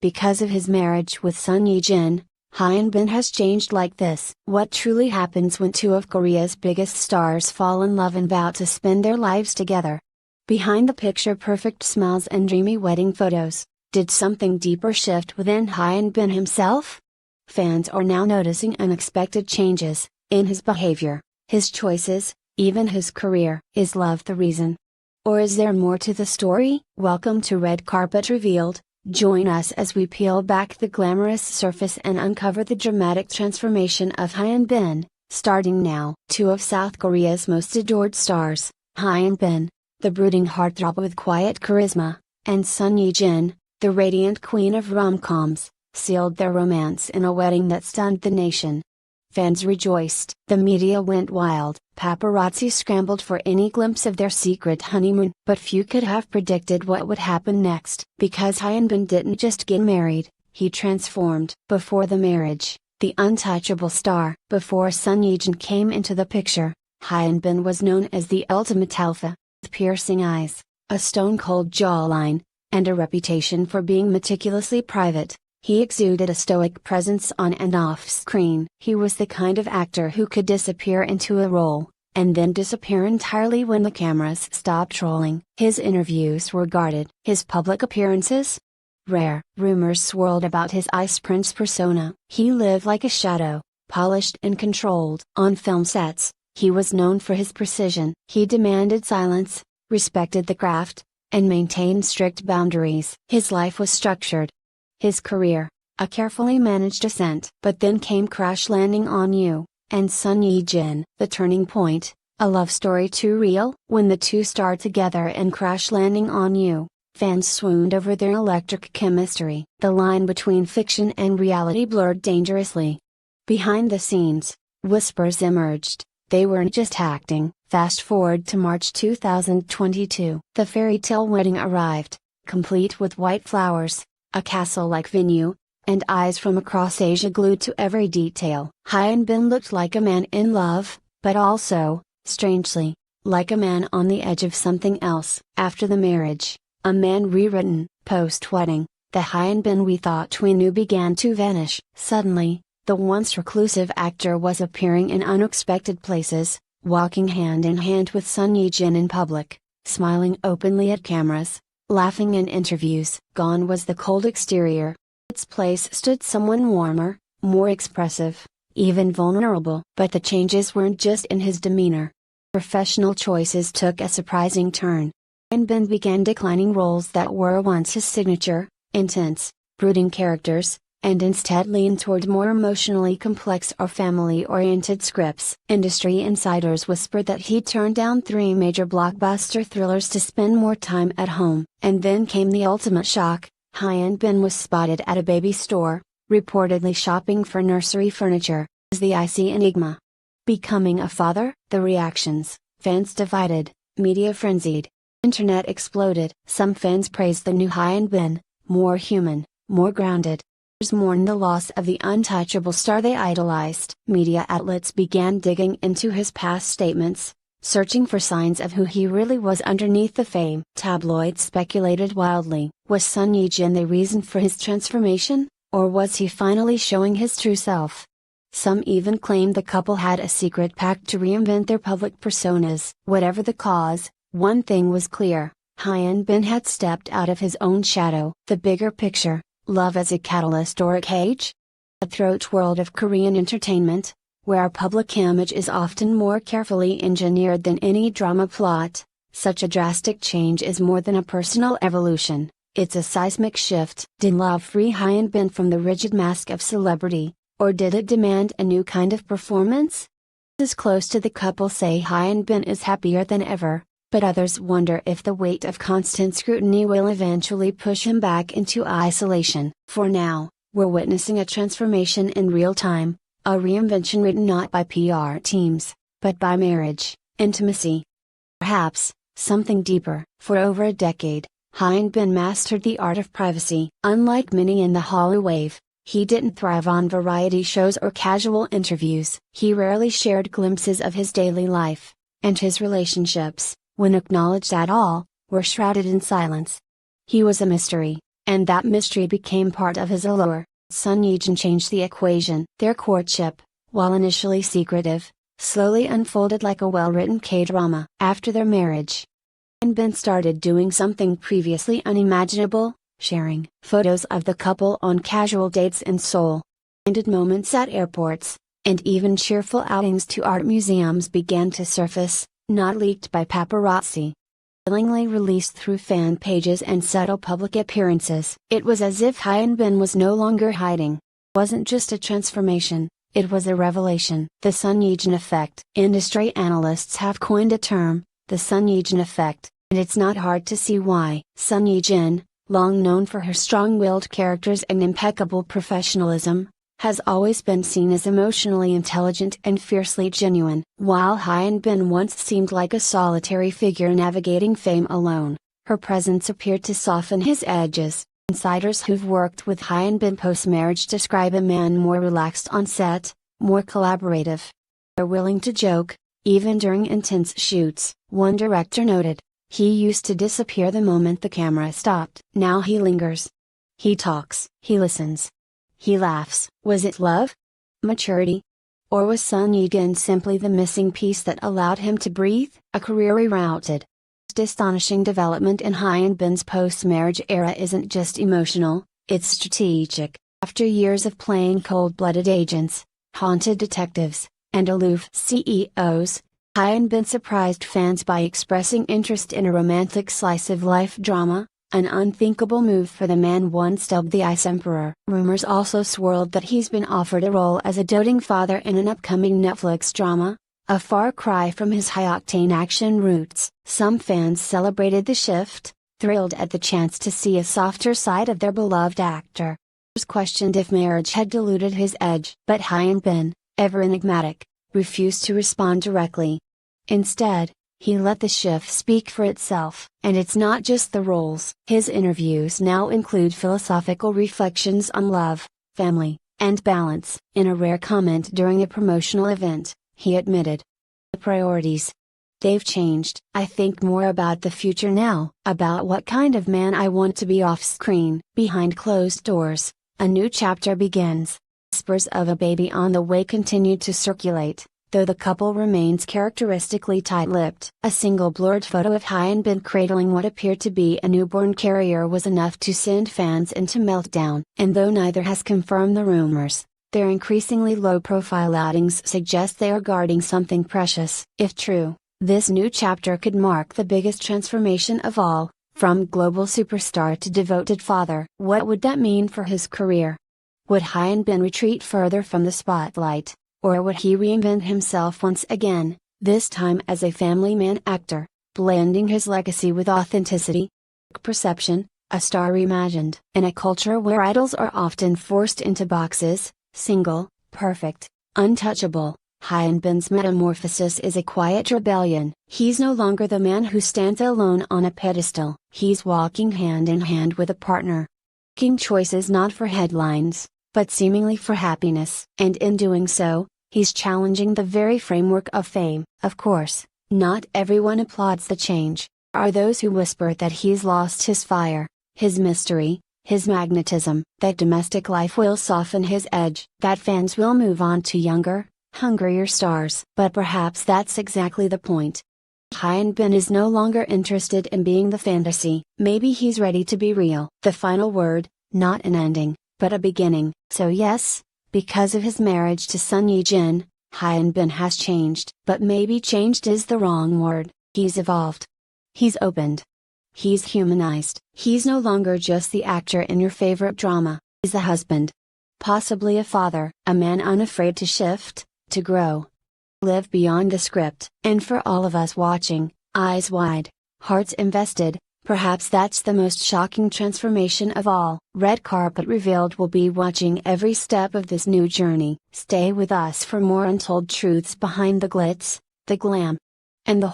because of his marriage with Son Ye Jin, Hyun Bin has changed like this. What truly happens when two of Korea's biggest stars fall in love and vow to spend their lives together? Behind the picture-perfect smiles and dreamy wedding photos, did something deeper shift within Hyun Bin himself? Fans are now noticing unexpected changes in his behavior, his choices, even his career. Is love the reason? Or is there more to the story? Welcome to Red Carpet Revealed. Join us as we peel back the glamorous surface and uncover the dramatic transformation of Hyun Bin, starting now. Two of South Korea's most adored stars, Hyun Bin, the brooding heartthrob with quiet charisma, and Son Ye Jin, the radiant queen of rom-coms, sealed their romance in a wedding that stunned the nation. Fans rejoiced. The media went wild. Paparazzi scrambled for any glimpse of their secret honeymoon. But few could have predicted what would happen next. Because Hyun Bin didn't just get married, he transformed. Before the marriage, the untouchable star. Before Son Ye Jin came into the picture, Hyun Bin was known as the ultimate alpha, with piercing eyes, a stone-cold jawline, and a reputation for being meticulously private. He exuded a stoic presence on and off screen. He was the kind of actor who could disappear into a role, and then disappear entirely when the cameras stopped rolling. His interviews were guarded. His public appearances? Rare. Rumors swirled about his ice prince persona. He lived like a shadow, polished and controlled. On film sets, he was known for his precision. He demanded silence, respected the craft, and maintained strict boundaries. His life was structured. His career, a carefully managed ascent. But then came Crash Landing on You, and Son Ye Jin. The turning point, a love story too real? When the two starred together in Crash Landing on You, fans swooned over their electric chemistry. The line between fiction and reality blurred dangerously. Behind the scenes, whispers emerged. They weren't just acting. Fast forward to March 2022. The fairy tale wedding arrived, complete with white flowers, a castle-like venue, and eyes from across Asia glued to every detail. Hyun Bin looked like a man in love, but also, strangely, like a man on the edge of something else. After the marriage, a man rewritten. Post-wedding, the Hyun Bin we thought we knew began to vanish. Suddenly, the once reclusive actor was appearing in unexpected places, walking hand in hand with Son Ye Jin in public, smiling openly at cameras, laughing in interviews. Gone was the cold exterior. Its place stood someone warmer, more expressive, even vulnerable. But the changes weren't just in his demeanor. Professional choices took a surprising turn. Hyun Bin began declining roles that were once his signature, intense, brooding characters, and instead leaned toward more emotionally complex or family-oriented scripts. Industry insiders whispered that he turned down 3 major blockbuster thrillers to spend more time at home. And then came the ultimate shock. Hyun Bin was spotted at a baby store, reportedly shopping for nursery furniture. Is the icy enigma becoming a father? The reactions: fans divided, media frenzied, internet exploded. Some fans praised the new Hyun Bin, more human, more grounded. Others mourned the loss of the untouchable star they idolized. Media outlets began digging into his past statements, searching for signs of who he really was underneath the fame. Tabloids speculated wildly. Was Son Ye Jin the reason for his transformation, or was he finally showing his true self? Some even claimed the couple had a secret pact to reinvent their public personas. Whatever the cause, one thing was clear: Hyun Bin had stepped out of his own shadow. The bigger picture: love as a catalyst or a cage? A cutthroat world of Korean entertainment, where our public image is often more carefully engineered than any drama plot, such a drastic change is more than a personal evolution, it's a seismic shift. Did love free Hyun Bin from the rigid mask of celebrity, or did it demand a new kind of performance? Those close to the couple say Hyun Bin is happier than ever, but others wonder if the weight of constant scrutiny will eventually push him back into isolation. For now, we're witnessing a transformation in real time, a reinvention written not by PR teams, but by marriage, intimacy. Perhaps, something deeper. For over a decade, Hyun Bin mastered the art of privacy. Unlike many in the Hallyu wave, he didn't thrive on variety shows or casual interviews. He rarely shared glimpses of his daily life, and his relationships, when acknowledged at all, were shrouded in silence. He was a mystery, and that mystery became part of his allure. Son Ye Jin changed the equation. Their courtship, while initially secretive, slowly unfolded like a well-written K-drama. After their marriage, Hyun Bin started doing something previously unimaginable, sharing photos of the couple on casual dates in Seoul. Candid moments at airports, and even cheerful outings to art museums began to surface, not leaked by paparazzi. Willingly released through fan pages and subtle public appearances. It was as if Hyun Bin was no longer hiding. It wasn't just a transformation, it was a revelation. The Son Ye Jin effect. Industry analysts have coined a term, the Son Ye Jin effect, and it's not hard to see why. Son Ye Jin, long known for her strong-willed characters and impeccable professionalism, has always been seen as emotionally intelligent and fiercely genuine. While Hyun Bin once seemed like a solitary figure navigating fame alone, her presence appeared to soften his edges. Insiders who've worked with Hyun Bin post-marriage describe a man more relaxed on set, more collaborative. They're willing to joke, even during intense shoots. One director noted, "He used to disappear the moment the camera stopped. Now he lingers. He talks. He listens. He laughs." Was it love? Maturity? Or was Son Ye Jin simply the missing piece that allowed him to breathe? A career rerouted. The astonishing development in Hyun Bin's post-marriage era isn't just emotional, it's strategic. After years of playing cold-blooded agents, haunted detectives, and aloof CEOs, Hyun Bin surprised fans by expressing interest in a romantic slice-of-life drama, an unthinkable move for the man once dubbed the Ice Emperor. Rumors also swirled that he's been offered a role as a doting father in an upcoming Netflix drama, a far cry from his high-octane action roots. Some fans celebrated the shift, thrilled at the chance to see a softer side of their beloved actor. Others questioned if marriage had diluted his edge. But Hyun Bin, ever enigmatic, refused to respond directly. Instead, he let the shift speak for itself. And it's not just the roles. His interviews now include philosophical reflections on love, family, and balance. In a rare comment during a promotional event, he admitted, "The priorities. They've changed. I think more about the future now, about what kind of man I want to be off-screen." Behind closed doors, a new chapter begins. Whispers of a baby on the way continue to circulate, though the couple remains characteristically tight-lipped. A single blurred photo of Hyun Bin cradling what appeared to be a newborn carrier was enough to send fans into meltdown. And though neither has confirmed the rumors, their increasingly low-profile outings suggest they are guarding something precious. If true, this new chapter could mark the biggest transformation of all, from global superstar to devoted father. What would that mean for his career? Would Hyun Bin retreat further from the spotlight? Or would he reinvent himself once again, this time as a family man actor, blending his legacy with authenticity? Perception, a star reimagined. In a culture where idols are often forced into boxes, single, perfect, untouchable, Hyun Bin's metamorphosis is a quiet rebellion. He's no longer the man who stands alone on a pedestal. He's walking hand in hand with a partner. Making choices not for headlines, but seemingly for happiness. And in doing so, he's challenging the very framework of fame. Of course, not everyone applauds the change. There are those who whisper that he's lost his fire, his mystery, his magnetism, that domestic life will soften his edge, that fans will move on to younger, hungrier stars. But perhaps that's exactly the point. Hyun Bin is no longer interested in being the fantasy. Maybe he's ready to be real. The final word, not an ending, but a beginning. So yes, because of his marriage to Son Ye Jin, Hyun Bin has changed. But maybe changed is the wrong word. He's evolved. He's opened. He's humanized. He's no longer just the actor in your favorite drama. He's a husband. Possibly a father. A man unafraid to shift, to grow. Live beyond the script. And for all of us watching, eyes wide, hearts invested, perhaps that's the most shocking transformation of all. Red Carpet Revealed will be watching every step of this new journey. Stay with us for more untold truths behind the glitz, the glam, and the